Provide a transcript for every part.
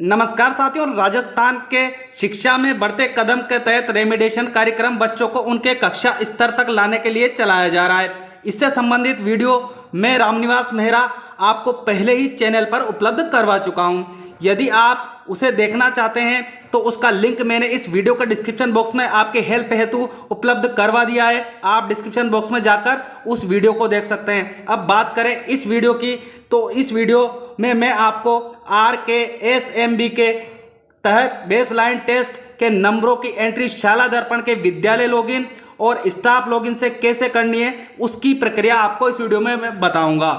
नमस्कार साथियों, राजस्थान के शिक्षा में बढ़ते कदम के तहत रेमिडिएशन कार्यक्रम बच्चों को उनके कक्षा स्तर तक लाने के लिए चलाया जा रहा है। इससे संबंधित वीडियो मैं रामनिवास मेहरा आपको पहले ही चैनल पर उपलब्ध करवा चुका हूं। यदि आप उसे देखना चाहते हैं तो उसका लिंक मैंने इस वीडियो के डिस्क्रिप्शन बॉक्स में आपके हेल्प हेतु उपलब्ध करवा दिया है। आप डिस्क्रिप्शन बॉक्स में जाकर उस वीडियो को देख सकते हैं। अब बात करें इस वीडियो की, तो इस वीडियो में मैं आपको RKSMB के तहत बेसलाइन टेस्ट के नंबरों की एंट्री शाला दर्पण के विद्यालय लॉगिन और स्टाफ लॉगिन से कैसे करनी है उसकी प्रक्रिया आपको इस वीडियो में मैं बताऊंगा।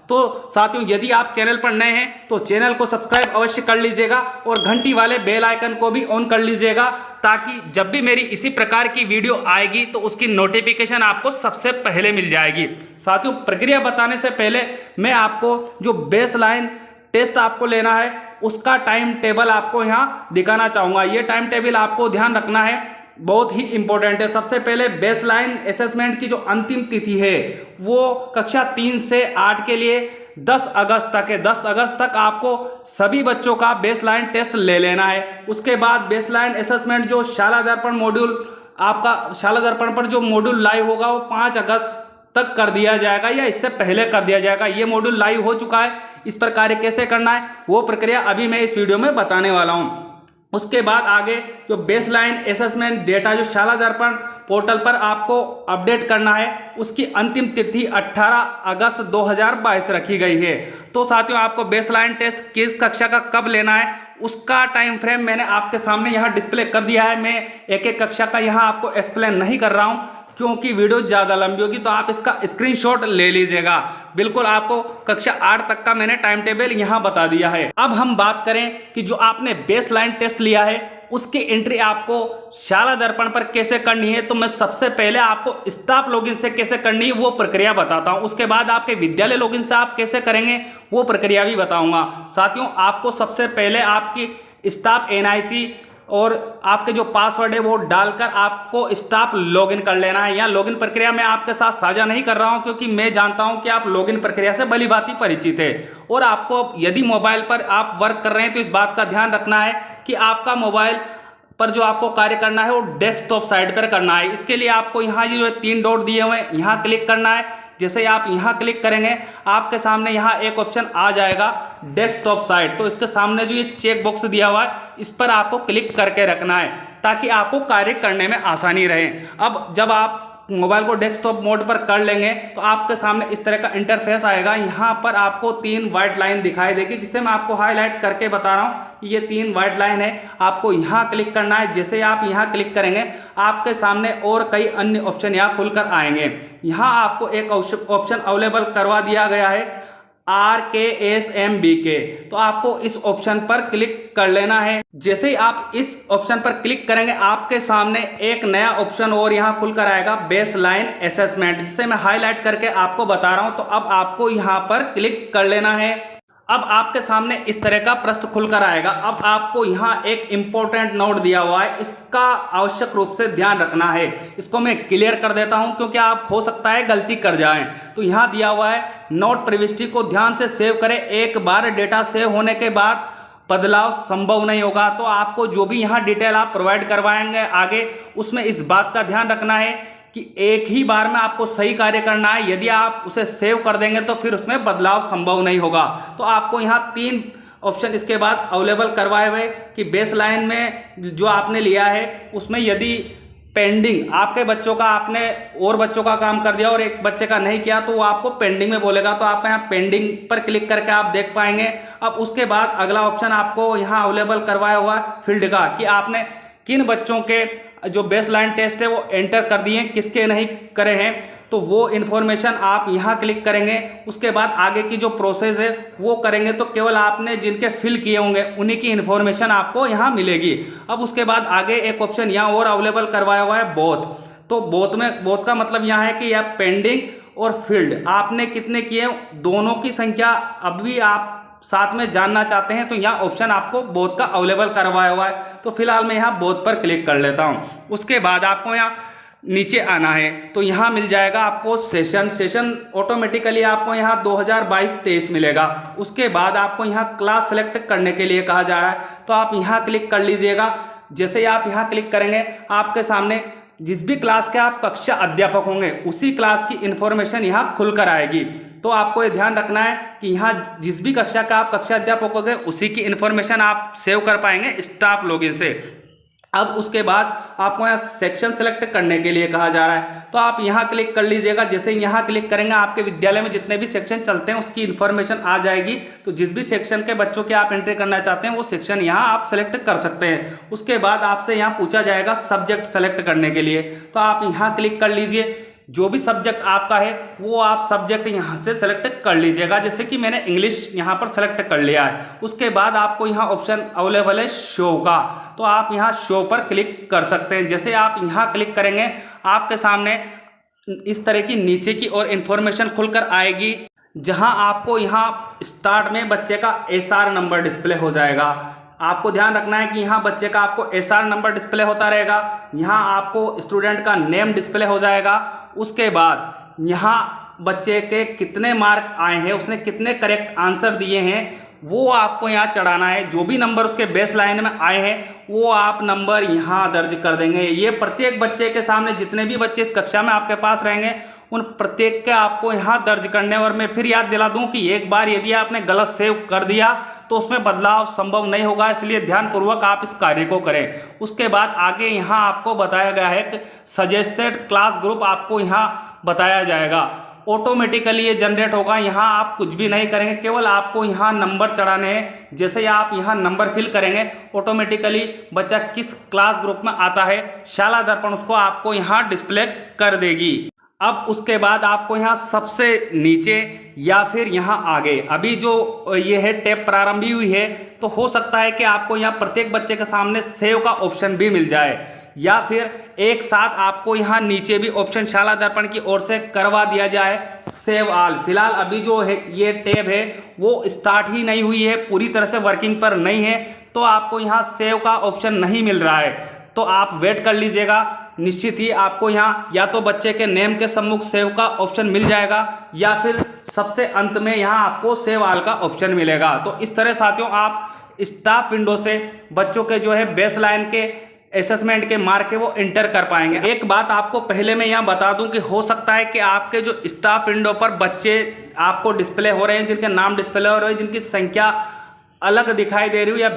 तो साथियों, यदि आप चैनल पर नए हैं तो चैनल को सब्सक्राइब अवश्य कर लीजिएगा और घंटी वाले बेल आइकन को भी ऑन कर लीजिएगा, ताकि जब भी मेरी इसी प्रकार की वीडियो आएगी तो उसकी नोटिफिकेशन आपको सबसे पहले मिल जाएगी। साथियों, प्रक्रिया बताने से पहले मैं आपको जो बेसलाइन टेस्ट आपको लेना है उसका टाइम टेबल आपको यहाँ दिखाना चाहूँगा। ये टाइम टेबल आपको ध्यान रखना है, बहुत ही इंपॉर्टेंट है। सबसे पहले बेसलाइन असेसमेंट की जो अंतिम तिथि है वो कक्षा 3 से 8 के लिए 10 अगस्त तक है। 10 अगस्त तक आपको सभी बच्चों का बेसलाइन टेस्ट ले लेना है। उसके बाद बेसलाइन असेसमेंट जो शाला दर्पण मॉड्यूल, आपका शाला दर्पण पर जो मॉड्यूल लाइव होगा वो 5 अगस्त तक कर दिया जाएगा या इससे पहले कर दिया जाएगा। ये मॉड्यूल लाइव हो चुका है। इस पर कार्य कैसे करना है वो प्रक्रिया अभी मैं इस वीडियो में बताने वाला हूँ। उसके बाद आगे जो बेसलाइन असेसमेंट डेटा जो शाला दर्पण पोर्टल पर आपको अपडेट करना है उसकी अंतिम तिथि 18 अगस्त 2022 रखी गई है। तो साथियों, आपको बेसलाइन टेस्ट किस कक्षा का कब लेना है उसका टाइम फ्रेम मैंने आपके सामने यहाँ डिस्प्ले कर दिया है। मैं एक एक कक्षा का यहाँ आपको एक्सप्लेन नहीं कर रहा हूँ क्योंकि वीडियो ज़्यादा लंबी होगी, तो आप इसका स्क्रीनशॉट ले लीजिएगा। बिल्कुल आपको कक्षा 8 तक का मैंने टाइम टेबल यहाँ बता दिया है। अब हम बात करें कि जो आपने बेसलाइन टेस्ट लिया है उसकी एंट्री आपको शाला दर्पण पर कैसे करनी है, तो मैं सबसे पहले आपको स्टाफ लॉगिन से कैसे करनी है वो प्रक्रिया बताता हूँ। उसके बाद आपके विद्यालय लॉगिन से आप कैसे करेंगे वो प्रक्रिया भी बताऊँगा। साथियों, आपको सबसे पहले आपकी स्टाफ NIC और आपके जो पासवर्ड है वो डालकर आपको स्टाफ लॉगिन कर लेना है। यहाँ लॉगिन प्रक्रिया मैं आपके साथ साझा नहीं कर रहा हूँ क्योंकि मैं जानता हूँ कि आप लॉगिन प्रक्रिया से भलीभांति परिचित है। और आपको यदि मोबाइल पर आप वर्क कर रहे हैं तो इस बात का ध्यान रखना है कि आपका मोबाइल पर जो आपको कार्य करना है वो डेस्कटॉप साइड पर करना है। इसके लिए आपको यहाँ ये जो 3 डॉट दिए हुए हैं यहाँ क्लिक करना है। जैसे आप यहाँ क्लिक करेंगे आपके सामने यहाँ एक ऑप्शन आ जाएगा डेस्कटॉप साइड। तो इसके सामने जो ये चेक बॉक्स दिया हुआ है इस पर आपको क्लिक करके रखना है ताकि आपको कार्य करने में आसानी रहे। अब जब आप मोबाइल को डेस्कटॉप मोड पर कर लेंगे तो आपके सामने इस तरह का इंटरफेस आएगा। यहाँ पर आपको 3 वाइट लाइन दिखाई देगी जिसे मैं आपको हाईलाइट करके बता रहा हूँ कि ये 3 वाइट लाइन है। आपको यहाँ क्लिक करना है। जैसे आप यहाँ क्लिक करेंगे आपके सामने और कई अन्य ऑप्शन यहाँ खुलकर आएंगे। यहाँ आपको एक ऑप्शन अवेलेबल करवा दिया गया है RKSMB के, तो आपको इस ऑप्शन पर क्लिक कर लेना है। जैसे ही आप इस ऑप्शन पर क्लिक करेंगे आपके सामने एक नया ऑप्शन और यहाँ खुलकर आएगा बेसलाइन असेसमेंट, जिसे मैं हाईलाइट करके आपको बता रहा हूँ। तो अब आपको यहाँ पर क्लिक कर लेना है। अब आपके सामने इस तरह का पृष्ठ खुलकर आएगा। अब आपको यहाँ एक इंपॉर्टेंट नोट दिया हुआ है, इसका आवश्यक रूप से ध्यान रखना है। इसको मैं क्लियर कर देता हूँ क्योंकि आप हो सकता है गलती कर जाएं। तो यहाँ दिया हुआ है नोट प्रविष्टि को ध्यान से सेव करें। एक बार डेटा सेव होने के बाद बदलाव संभव नहीं होगा। तो आपको जो भी यहाँ डिटेल आप प्रोवाइड करवाएंगे आगे, उसमें इस बात का ध्यान रखना है कि एक ही बार में आपको सही कार्य करना है। यदि आप उसे सेव कर देंगे तो फिर उसमें बदलाव संभव नहीं होगा। तो आपको यहाँ 3 ऑप्शन इसके बाद अवेलेबल करवाए हुए कि बेसलाइन में जो आपने लिया है उसमें यदि पेंडिंग आपके बच्चों का, आपने और बच्चों का काम कर दिया और एक बच्चे का नहीं किया तो वो आपको पेंडिंग में बोलेगा। तो आप यहाँ पेंडिंग पर क्लिक करके आप देख पाएंगे। अब उसके बाद अगला ऑप्शन आपको यहाँ अवेलेबल करवाया हुआ फील्ड का कि आपने किन बच्चों के जो बेसलाइन टेस्ट है वो एंटर कर दिए, किसके नहीं करे हैं, तो वो इन्फॉर्मेशन आप यहाँ क्लिक करेंगे। उसके बाद आगे की जो प्रोसेस है वो करेंगे तो केवल आपने जिनके फिल किए होंगे उन्हीं की इन्फॉर्मेशन आपको यहाँ मिलेगी। अब उसके बाद आगे एक ऑप्शन यहाँ और अवेलेबल करवाया हुआ है बोथ। तो बोथ का मतलब यहाँ है कि यह पेंडिंग और फील्ड आपने कितने किए, दोनों की संख्या अभी आप साथ में जानना चाहते हैं तो यहाँ ऑप्शन आपको बोथ का अवेलेबल करवाया हुआ है। तो फिलहाल मैं यहाँ बोथ पर क्लिक कर लेता हूँ। उसके बाद आपको यहाँ नीचे आना है तो यहाँ मिल जाएगा आपको सेशन ऑटोमेटिकली आपको यहाँ 2022-23 मिलेगा। उसके बाद आपको यहाँ क्लास सेलेक्ट करने के लिए कहा जा रहा है, तो आप यहाँ क्लिक कर लीजिएगा। जैसे ही आप यहाँ क्लिक करेंगे आपके सामने जिस भी क्लास के आप कक्षा अध्यापक होंगे उसी क्लास की इंफॉर्मेशन यहाँ खुलकर आएगी। तो आपको ये ध्यान रखना है कि यहाँ जिस भी कक्षा का आप कक्षा अध्यापक होंगे उसी की इंफॉर्मेशन आप सेव कर पाएंगे स्टाफ लॉगिन से। अब उसके बाद आपको यहाँ सेक्शन सेलेक्ट करने के लिए कहा जा रहा है, तो आप यहाँ क्लिक कर लीजिएगा। जैसे ही यहाँ क्लिक करेंगे आपके विद्यालय में जितने भी सेक्शन चलते हैं उसकी इन्फॉर्मेशन आ जाएगी। तो जिस भी सेक्शन के बच्चों के आप एंट्री करना चाहते हैं वो सेक्शन यहाँ आप सेलेक्ट कर सकते हैं। उसके बाद आपसे यहाँ पूछा जाएगा सब्जेक्ट सेलेक्ट करने के लिए, तो आप यहाँ क्लिक कर लीजिए। जो भी सब्जेक्ट आपका है वो आप सब्जेक्ट यहाँ से सेलेक्ट कर लीजिएगा। जैसे कि मैंने इंग्लिश यहाँ पर सेलेक्ट कर लिया है। उसके बाद आपको यहाँ ऑप्शन अवेलेबल है शो का, तो आप यहाँ शो पर क्लिक कर सकते हैं। जैसे आप यहाँ क्लिक करेंगे आपके सामने इस तरह की नीचे की और इन्फॉर्मेशन खुलकर आएगी, जहाँ आपको यहाँ स्टार्ट में बच्चे का SR नंबर डिस्प्ले हो जाएगा। आपको ध्यान रखना है कि यहाँ बच्चे का आपको SR नंबर डिस्प्ले होता रहेगा। यहाँ आपको स्टूडेंट का नेम डिस्प्ले हो जाएगा। उसके बाद यहाँ बच्चे के कितने मार्क आए हैं, उसने कितने करेक्ट आंसर दिए हैं वो आपको यहाँ चढ़ाना है। जो भी नंबर उसके बेस लाइन में आए हैं वो आप नंबर यहाँ दर्ज कर देंगे। ये प्रत्येक बच्चे के सामने जितने भी बच्चे इस कक्षा में आपके पास रहेंगे उन प्रत्येक के आपको यहाँ दर्ज करने। और मैं फिर याद दिला दूं कि एक बार यदि आपने गलत सेव कर दिया तो उसमें बदलाव संभव नहीं होगा, इसलिए ध्यानपूर्वक आप इस कार्य को करें। उसके बाद आगे यहाँ आपको बताया गया है कि सजेस्टेड क्लास ग्रुप आपको यहाँ बताया जाएगा। ऑटोमेटिकली ये जनरेट होगा, यहाँ आप कुछ भी नहीं करेंगे, केवल आपको यहाँ नंबर चढ़ाने हैं। जैसे ही आप यहाँ नंबर फिल करेंगे ऑटोमेटिकली बच्चा किस क्लास ग्रुप में आता है शाला दर्पण उसको आपको यहाँ डिस्प्ले कर देगी। अब उसके बाद आपको यहाँ सबसे नीचे या फिर यहाँ आगे अभी जो ये है टैब प्रारंभ हुई है, तो हो सकता है कि आपको यहाँ प्रत्येक बच्चे के सामने सेव का ऑप्शन भी मिल जाए, या फिर एक साथ आपको यहाँ नीचे भी ऑप्शन शाला दर्पण की ओर से करवा दिया जाए सेव ऑल। फिलहाल अभी जो है ये टैब है वो स्टार्ट ही नहीं हुई है, पूरी तरह से वर्किंग पर नहीं है, तो आपको यहाँ सेव का ऑप्शन नहीं मिल रहा है। तो आप वेट कर लीजिएगा, निश्चित ही आपको यहाँ या तो बच्चे के नेम के सम्मुख सेव का ऑप्शन मिल जाएगा या फिर सबसे अंत में यहाँ आपको सेव ऑल का ऑप्शन मिलेगा। तो इस तरह साथियों आप स्टाफ विंडो से बच्चों के जो है बेस लाइन के असेसमेंट के मार्क है वो एंटर कर पाएंगे। एक बात आपको पहले मैं यहाँ बता दूं कि हो सकता है कि आपके जो स्टाफ विंडो पर बच्चे आपको डिस्प्ले हो रहे हैं, जिनके नाम डिस्प्ले हो रहे हैं, जिनकी संख्या अलग दिखाई दे रही हो या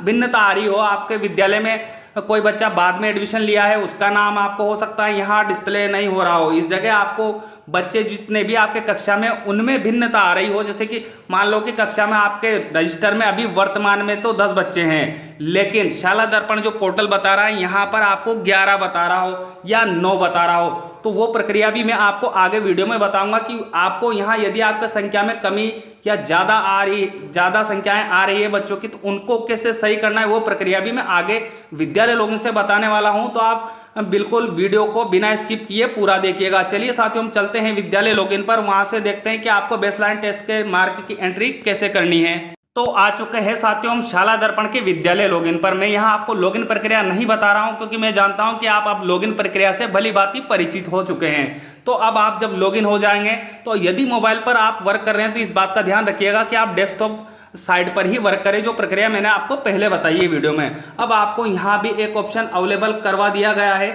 भिन्नता आ रही हो, आपके विद्यालय में कोई बच्चा बाद में एडमिशन लिया है उसका नाम आपको हो सकता है यहाँ डिस्प्ले नहीं हो रहा हो। इस जगह आपको बच्चे जितने भी आपके कक्षा में उनमें भिन्नता आ रही हो, जैसे कि मान लो कि कक्षा में आपके रजिस्टर में अभी वर्तमान में तो 10 बच्चे हैं, लेकिन शाला दर्पण जो पोर्टल बता रहा है यहाँ पर आपको 11 बता रहा हो या 9 बता रहा हो, तो वो प्रक्रिया भी मैं आपको आगे वीडियो में बताऊंगा कि आपको यहाँ यदि आपकी संख्या में कमी या ज़्यादा संख्याएं आ रही है बच्चों की, तो उनको कैसे सही करना है वो प्रक्रिया भी मैं आगे विद्यालय लोगों से बताने वाला हूं। तो आप बिल्कुल वीडियो को बिना स्किप किए पूरा देखिएगा। चलिए साथियों हम चलते हैं विद्यालय लॉगिन पर, वहां से देखते हैं कि आपको बेसलाइन टेस्ट के मार्क की एंट्री कैसे करनी है। तो आ चुके हैं साथियों हम शाला दर्पण के विद्यालय लॉगिन पर। मैं यहाँ आपको लॉगिन प्रक्रिया नहीं बता रहा हूँ क्योंकि मैं जानता हूँ कि आप अब लॉगिन प्रक्रिया से भली भांति परिचित हो चुके हैं। तो अब आप जब लॉगिन हो जाएंगे तो यदि मोबाइल पर आप वर्क कर रहे हैं तो इस बात का ध्यान रखिएगा कि आप डेस्कटॉप साइड पर ही वर्क करें, जो प्रक्रिया मैंने आपको पहले बताई है वीडियो में। अब आपको यहाँ भी एक ऑप्शन अवेलेबल करवा दिया गया है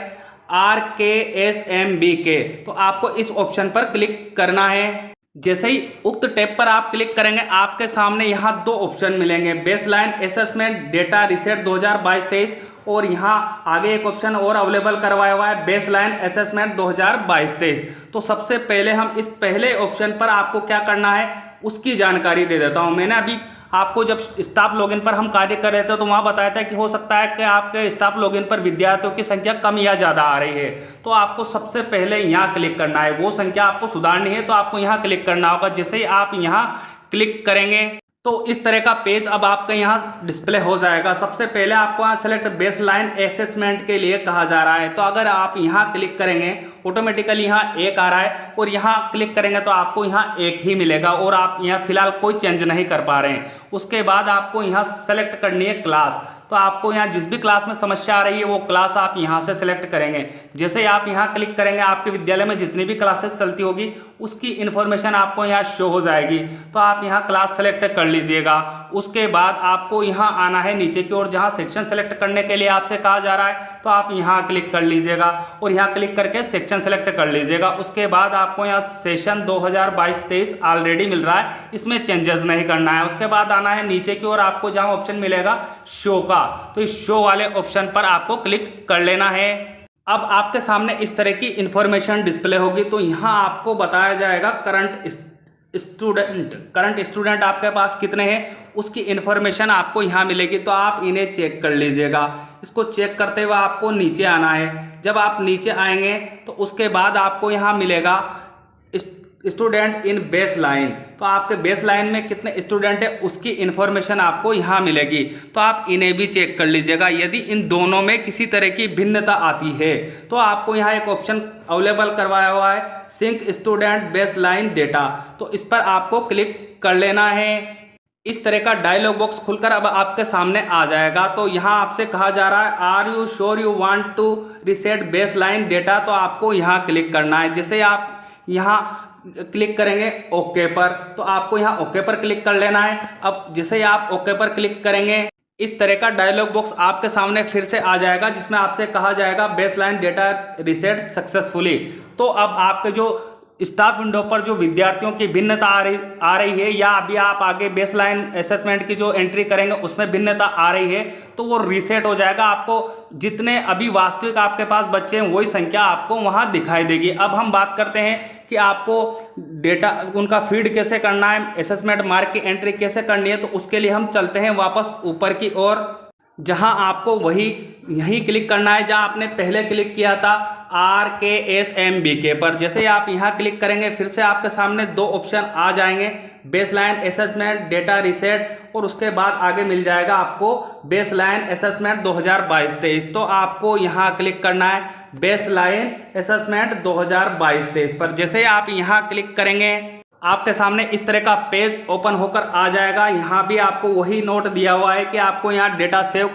RKSMBK, तो आपको इस ऑप्शन पर क्लिक करना है। जैसे ही उक्त टैब पर आप क्लिक करेंगे आपके सामने यहाँ 2 ऑप्शन मिलेंगे, बेसलाइन असेसमेंट डेटा रीसेट 2022-23 और यहाँ आगे एक ऑप्शन और अवेलेबल करवाया हुआ है बेसलाइन असेसमेंट 2022-23। तो सबसे पहले हम इस पहले ऑप्शन पर आपको क्या करना है उसकी जानकारी दे देता हूँ। मैंने अभी आपको जब स्टाफ लॉगिन पर हम कार्य कर रहे थे तो वहाँ बताया था कि हो सकता है कि आपके स्टाफ लॉगिन पर विद्यार्थियों की संख्या कम या ज़्यादा आ रही है, तो आपको सबसे पहले यहाँ क्लिक करना है। वो संख्या आपको सुधारनी है तो आपको यहाँ क्लिक करना होगा। जैसे ही आप यहाँ क्लिक करेंगे तो इस तरह का पेज अब आपका यहाँ डिस्प्ले हो जाएगा। सबसे पहले आपको यहाँ सेलेक्ट बेसलाइन असेसमेंट के लिए कहा जा रहा है, तो अगर आप यहाँ क्लिक करेंगे ऑटोमेटिकली यहाँ एक आ रहा है और यहाँ क्लिक करेंगे तो आपको यहाँ एक ही मिलेगा और आप यहाँ फिलहाल कोई चेंज नहीं कर पा रहे हैं। उसके बाद आपको यहाँ सेलेक्ट करनी है क्लास। तो आपको यहाँ जिस भी क्लास में समस्या आ रही है वो क्लास आप यहाँ से सिलेक्ट करेंगे। जैसे ही आप यहाँ क्लिक करेंगे आपके विद्यालय में जितनी भी क्लासेस चलती होगी उसकी इन्फॉर्मेशन आपको यहाँ शो हो जाएगी। तो आप यहाँ क्लास सेलेक्ट कर लीजिएगा। उसके बाद आपको यहाँ आना है नीचे की ओर, जहाँ सेक्शन सेलेक्ट करने के लिए आपसे कहा जा रहा है तो आप यहाँ क्लिक कर लीजिएगा और यहाँ क्लिक करके सेक्शन सेलेक्ट कर लीजिएगा। उसके बाद आपको यहाँ सेशन 2022-23 ऑलरेडी मिल रहा है, इसमें चेंजेस नहीं करना है। उसके बाद आना है नीचे की ओर, आपको जहाँ ऑप्शन मिलेगा शो का, तो इस शो वाले ऑप्शन पर आपको क्लिक कर लेना है। अब आपके सामने इस तरह की इंफॉर्मेशन डिस्प्ले होगी। तो यहाँ आपको बताया जाएगा करंट स्टूडेंट आपके पास कितने हैं उसकी इंफॉर्मेशन आपको यहाँ मिलेगी। तो आप इन्हें चेक कर लीजिएगा। इसको चेक करते हुए आपको नीचे आना है। जब आप नीचे आएंगे तो उसके बाद आपको यहाँ मिलेगा स्टूडेंट इन बेस लाइन। तो आपके बेस लाइन में कितने स्टूडेंट है उसकी इंफॉर्मेशन आपको यहाँ मिलेगी। तो आप इन्हें भी चेक कर लीजिएगा। यदि इन दोनों में किसी तरह की भिन्नता आती है तो आपको यहाँ एक ऑप्शन अवेलेबल करवाया हुआ है sync student baseline data, तो इस पर आपको क्लिक कर लेना है। इस तरह का डायलॉग बॉक्स खुलकर अब आपके सामने आ जाएगा। तो यहाँ आपसे कहा जा रहा है are you sure you want to reset baseline data, तो आपको यहाँ क्लिक करना है। जैसे आप यहाँ क्लिक करेंगे ओके पर, तो आपको यहाँ ओके पर क्लिक कर लेना है। अब जैसे ही आप ओके पर क्लिक करेंगे इस तरह का डायलॉग बॉक्स आपके सामने फिर से आ जाएगा, जिसमें आपसे कहा जाएगा बेसलाइन डेटा रीसेट सक्सेसफुली। तो अब आपके जो स्टाफ विंडो पर जो विद्यार्थियों की भिन्नता आ रही है या अभी आप आगे बेसलाइन असेसमेंट की जो एंट्री करेंगे उसमें भिन्नता आ रही है तो वो रीसेट हो जाएगा। आपको जितने अभी वास्तविक आपके पास बच्चे हैं वही संख्या आपको वहां दिखाई देगी। अब हम बात करते हैं कि आपको डेटा उनका फीड कैसे करना है, असेसमेंट मार्क की एंट्री कैसे करनी है। तो उसके लिए हम चलते हैं वापस ऊपर की ओर, जहां आपको वही यहीं क्लिक करना है जहां आपने पहले क्लिक किया था RKSMBK पर। जैसे ही आप यहां क्लिक करेंगे फिर से आपके सामने दो ऑप्शन आ जाएंगे, बेसलाइन असेसमेंट डेटा रीसेट, और उसके बाद आगे मिल जाएगा आपको बेसलाइन असेसमेंट 2022-23। तो आपको यहां क्लिक करना है बेसलाइन असेसमेंट 2022-23 पर। जैसे ही आप यहां क्लिक करेंगे आपके सामने इस तरह का पेज ओपन होकर आ जाएगा। यहाँ भी आपको वही नोट दिया हुआ है कि आपको यहाँ डेटा सेव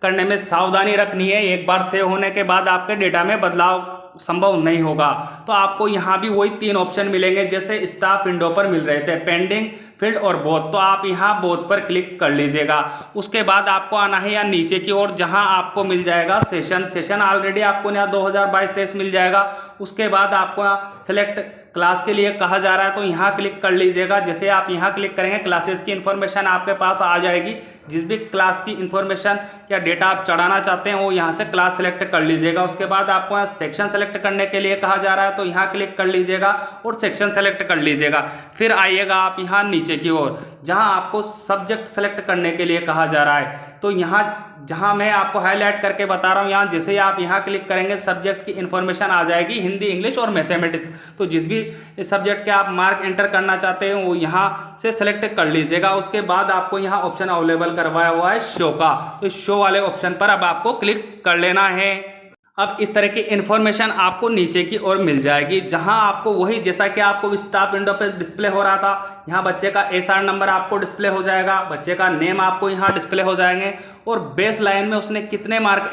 करने में सावधानी रखनी है। एक बार सेव होने के बाद आपके डेटा में बदलाव संभव नहीं होगा। तो आपको यहाँ भी वही तीन ऑप्शन मिलेंगे जैसे स्टाफ विंडो पर मिल रहे थे, पेंडिंग, फील्ड और बोथ। तो आप यहाँ बोथ पर क्लिक कर लीजिएगा। उसके बाद आपको आना है यहाँ नीचे की ओर जहाँ आपको मिल जाएगा सेशन ऑलरेडी आपको यहाँ 2022-23 मिल जाएगा। उसके बाद आपको यहाँ सेलेक्ट क्लास के लिए कहा जा रहा है तो यहाँ क्लिक कर लीजिएगा। जैसे आप यहाँ क्लिक करेंगे क्लासेस की इन्फॉर्मेशन आपके पास आ जाएगी। जिस भी क्लास की इन्फॉर्मेशन या डेटा आप चढ़ाना चाहते हैं वो यहाँ से क्लास सेलेक्ट कर लीजिएगा। उसके बाद आपको यहाँ सेक्शन सेलेक्ट करने के लिए कहा जा रहा है तो यहाँ क्लिक कर लीजिएगा और सेक्शन सेलेक्ट कर लीजिएगा। फिर आइएगा आप यहाँ नीचे की ओर जहाँ आपको सब्जेक्ट सेलेक्ट करने के लिए कहा जा रहा है। तो यहाँ जहाँ मैं आपको हाईलाइट करके बता रहा हूँ, यहाँ जैसे ही आप यहाँ क्लिक करेंगे सब्जेक्ट की इन्फॉर्मेशन आ जाएगी, हिंदी, इंग्लिश और मैथमेटिक्स। तो जिस भी इस सब्जेक्ट के आप मार्क एंटर करना चाहते हैं वो यहाँ से सेलेक्ट कर लीजिएगा। उसके बाद आपको यहाँ ऑप्शन अवेलेबल करवाया हुआ है शो का, तो इस शो वाले ऑप्शन पर अब आपको क्लिक कर लेना है। अब इस तरह की इन्फॉर्मेशन आपको नीचे की ओर मिल जाएगी जहां आपको वही जैसा कि आपको स्टाफ विंडो पे डिस्प्ले हो रहा था, यहाँ बच्चे का SR नंबर आपको डिस्प्ले हो जाएगा, बच्चे का नेम आपको यहाँ डिस्प्ले हो जाएंगे और बेस लाइन में उसने कितने मार्क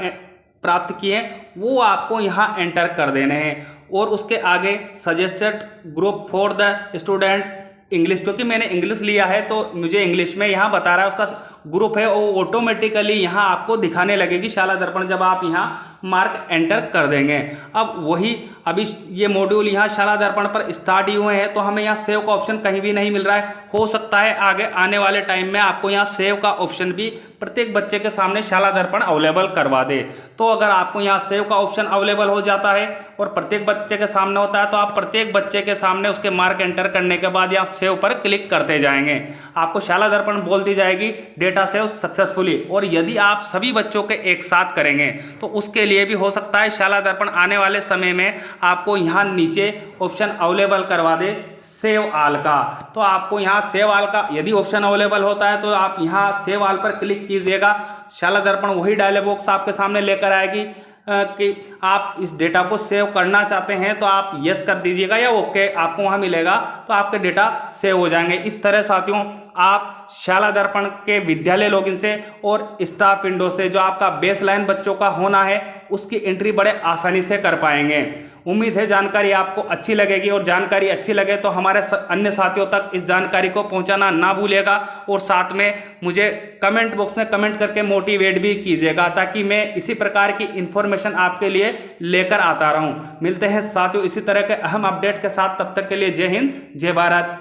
प्राप्त किए वो आपको यहाँ एंटर कर देने हैं। और उसके आगे suggested group for the student English, क्योंकि मैंने इंग्लिश लिया है तो मुझे इंग्लिश में यहाँ बता रहा है उसका ग्रुप है, वो ऑटोमेटिकली यहाँ आपको दिखाने लगेगी शाला दर्पण जब आप यहाँ मार्क एंटर कर देंगे। अब वही अभी ये मॉड्यूल यहाँ शाला दर्पण पर स्टार्ट ही हुए हैं तो हमें यहाँ सेव का ऑप्शन कहीं भी नहीं मिल रहा है। हो सकता है आगे आने वाले टाइम में आपको यहाँ सेव का ऑप्शन भी प्रत्येक बच्चे के सामने शाला दर्पण अवेलेबल करवा दे। तो अगर आपको यहाँ सेव का ऑप्शन अवेलेबल हो जाता है और प्रत्येक बच्चे के सामने होता है तो आप प्रत्येक बच्चे के सामने उसके मार्क एंटर करने के बाद यहाँ सेव पर क्लिक करते जाएंगे। आपको शाला दर्पण बोलती जाएगी डेटा सेव सक्सेसफुली। और यदि आप सभी बच्चों के एक साथ करेंगे तो उसके लिए भी हो सकता है शाला दर्पण आने वाले समय में आपको यहाँ नीचे ऑप्शन अवेलेबल करवा दे सेव ऑल का। तो आपको यहाँ सेव ऑल का यदि ऑप्शन अवेलेबल होता है तो आप यहाँ सेव ऑल पर क्लिक कीजिएगा। शाला दर्पण वही डायलॉग बॉक्स आपके सामने लेकर आएगी। कि आप इस डेटा को सेव करना चाहते हैं तो आप यस कर दीजिएगा या ओके आपको वहाँ मिलेगा, तो आपके डेटा सेव हो जाएंगे। इस तरह साथियों आप शाला दर्पण के विद्यालय लॉगिन से और स्टाफ विंडो से जो आपका बेसलाइन बच्चों का होना है उसकी एंट्री बड़े आसानी से कर पाएंगे। उम्मीद है जानकारी आपको अच्छी लगेगी, और जानकारी अच्छी लगे तो हमारे अन्य साथियों तक इस जानकारी को पहुंचाना ना भूलिएगा, और साथ में मुझे कमेंट बॉक्स में कमेंट करके मोटिवेट भी कीजिएगा ताकि मैं इसी प्रकार की इंफॉर्मेशन आपके लिए लेकर आता रहूं। मिलते हैं साथियों इसी तरह के अहम अपडेट के साथ, तब तक के लिए जय हिंद जय भारत।